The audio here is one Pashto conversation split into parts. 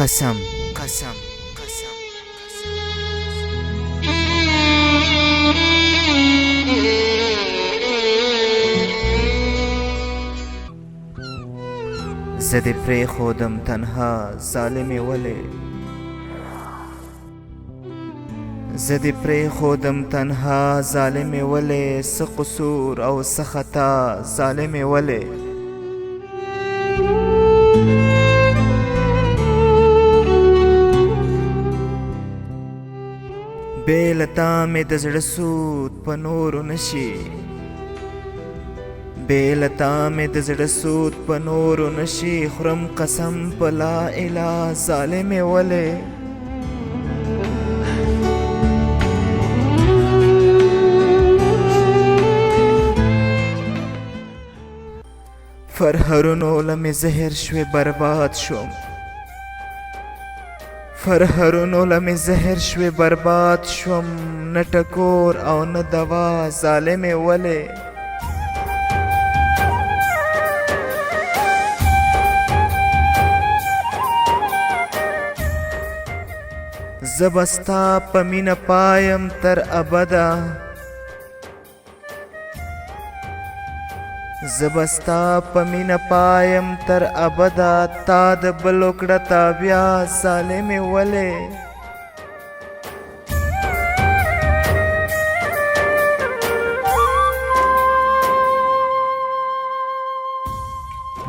قسم قسم قسم زه دې پرېښودم تنها ظالمې ولې زه دې پرېښودم تنها ظالمې ولې څه قصور او څه خطا ظالمې ولې بې له تا مې د زړه سود په نورو نشي بې له تا مې د زړه سود په نورو نشي خورم قسم په لا اله ظالمې ولې فرهرونو له مې زهر شوې برباد شوم فرهرونو له مې زهر شوې برباد شوم نه ټکور او نه دوا ظالمې ولې زه به ستا په مینه پایم تر ابده زه به ستا په مینه پایم تر ابده تا د بل وکړه تابیا ظالمې ولې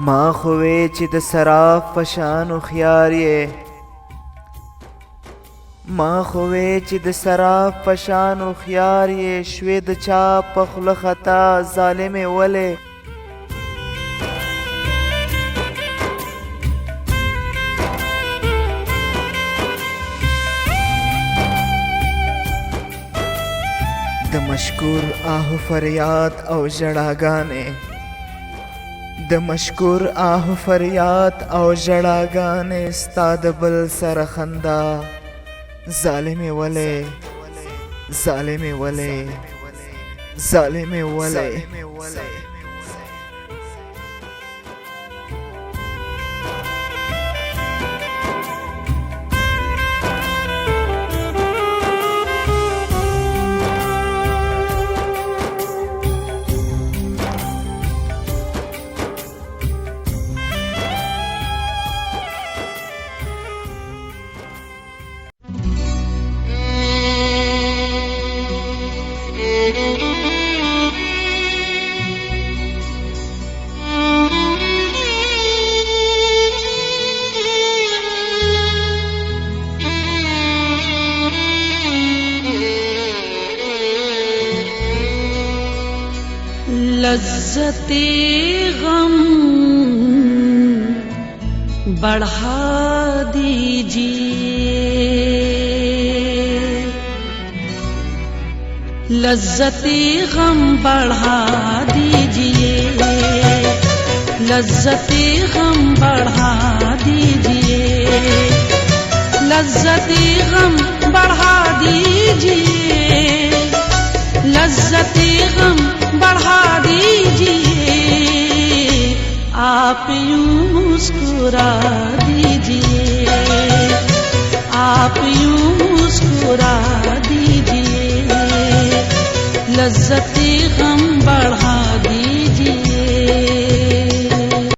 ما خو وې چې د سراف په شان هوښیار یې ما خو وې چې د سراف په شان هوښیار یې شوې د چا په خوله خطا ظالمې ولې د مشکور آهو فریاد او ژړاګانې د مشکور آهو فریاد او ژړاګانې ستا د بل سره خندا ظالمې ولې ظالمې ولې ظالمې ولې लज्जत गम बढ़ा दीजिए लज्जत गम बढ़ा दीजिए लज्जत गम बढ़ा दीजिए लज्जत गम बढ़ा दीजिए लज्जत गम बढ़ा दीजिए आप यूं मुस्कुरा दीजिए आप यूं मुस्कुरा दीजिए लज्जत